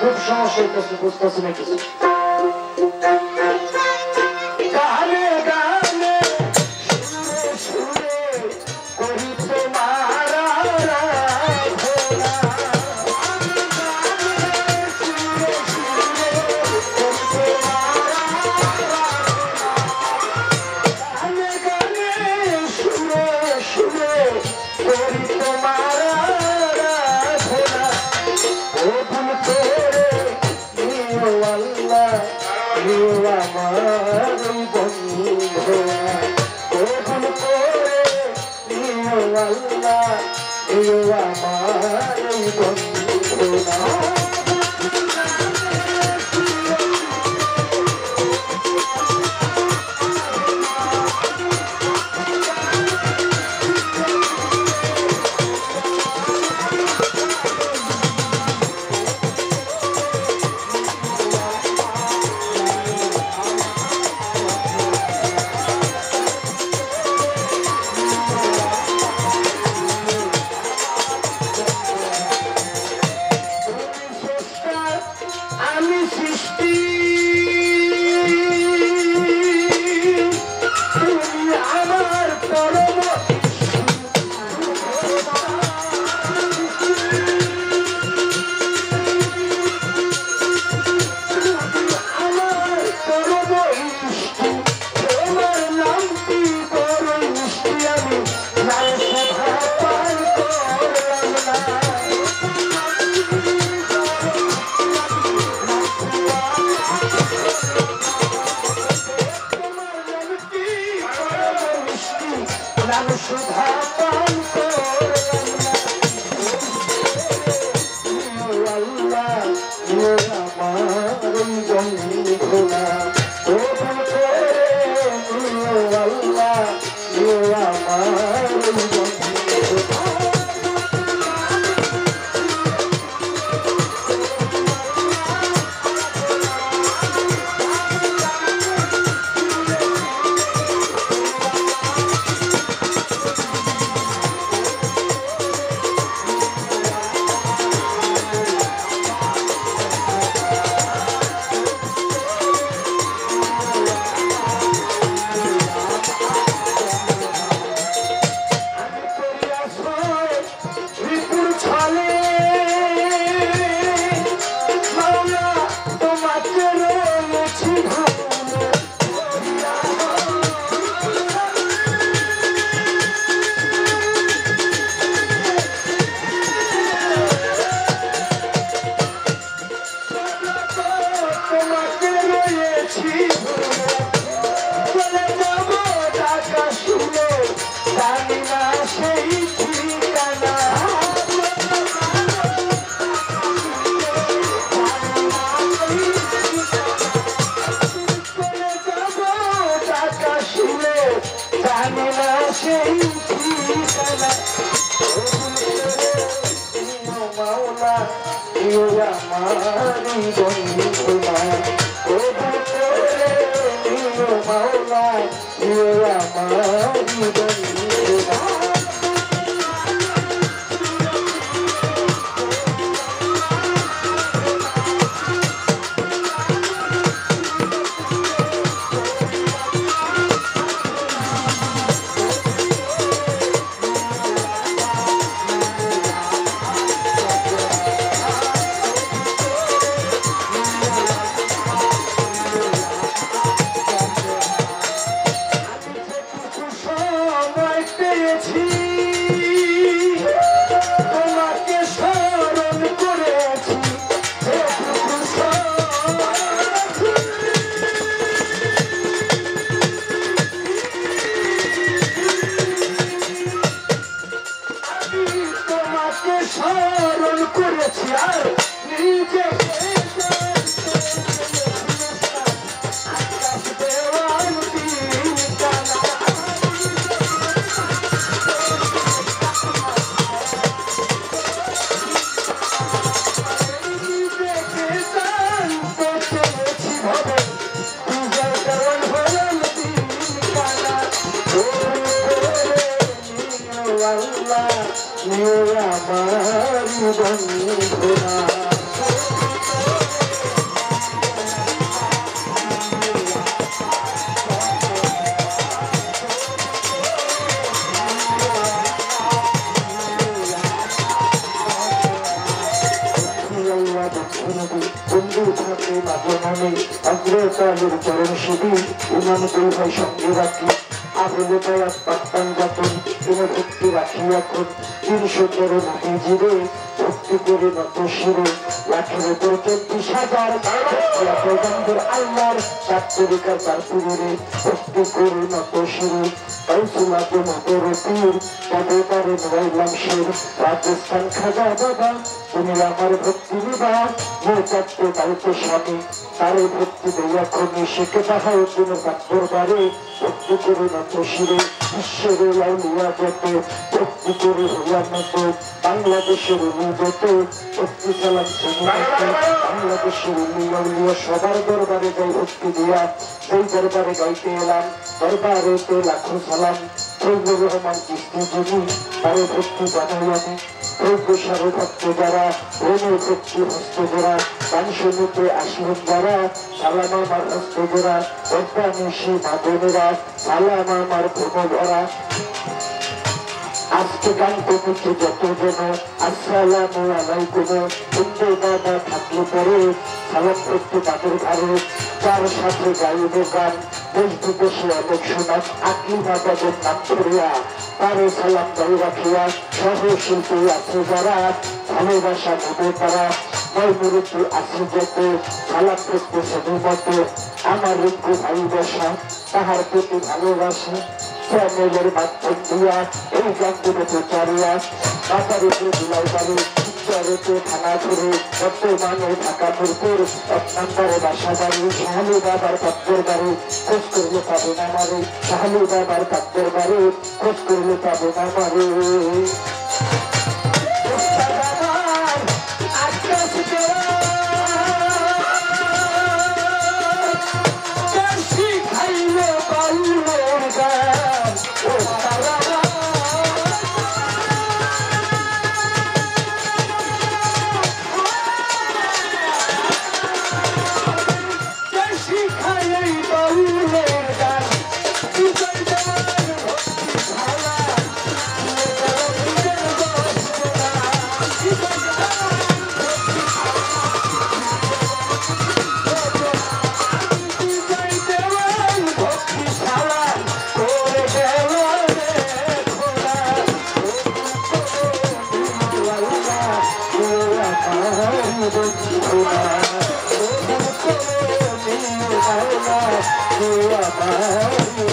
খুব সমস্যা হইতেছে, বুঝতেছে না কিছু। নিয়ে আমার বন্ধনা বন্ধু থাকে মাঝে নামে অগ্রতালের চরণ শিবি ইমাম দুই সঙ্গে রাখি আবুলে পায়াত পাত্তান যাতন তিনি ভক্তি রাখি এখন ৩১৩ নাকি জিরে ভক্তি করে নত শিরে লাখের উপর ৩৪,০০০ পয়গম্বর আল্লাহর সাত তরিকার তার পুরে ভক্তি করে নত শিরে কাউসুলাতে মতের পীর তবে তারে নইলাম শির রাজস্থান খাজা বাবা তুমি আমার ভক্তি নিবা মোর চারটে বাড়িতে স্বামী তারে ভক্তি দেয়া ক্রমে শেখে তাহাও কোনো দরবারে ভক্তি করে নত শিরে ঈশ্বরের আউলিয়া যত ভক্তি করে হইয়া নত বাংলাদেশের যত ভক্তি চালান বাংলাদেশের আউলিয়া সবার দরবারে যাই ভক্তি দিয়া সেই দরবারে গাইতে এলাম দরবারেতে লাখো সালাম ফজলুর রহমান চিশতি যিনি তারে ভক্তি বানাই আমি প্রজ্ঞসার ভক্ত যারা প্রেমের ভক্তি হস্ত যারা মানুষের আসবেন যারা সালাম আমার হস্ত যারা অজ্ঞানিসী মাদনেরা সালাম আমার ভ্রমরা আজকে গান কমিটি যত জন আসসালামু আলাইকুম হিন্দু দাদা থাকলে পরে সালাম করতে তাদের ঘরে যার সাথে গাইবে গান দেশ বিদেশে অনেক শোনাক আকলি দাদাদের নাম করিয়া তারে সালাম গাই রাখিয়া সহশিল্পী আছে যারা ভালোবাসা নেবে তারা নয় মুরুব্বী আছে যত সালাম করতে সবই মতো আমার রুক্কু ভালোবাসা তাহার প্রতি ভালোবাসা চ্যানেলের মাধ্যম দিয়া এই গানগুলো প্রচারিয়া মাতার উপরে দিলাই বাড়ি চরেতে থানা ধরে বর্তমানে ঢাকা মিরপুর ১ নম্বরে বাসা বাড়ি শাহালি বাবার পাত্রের বাড়ি খোঁজ করলে পাবেন আমারে শাহালি বাবার পাত্রের বাড়ি খোঁজ করলে পাবেন আমারে Oh,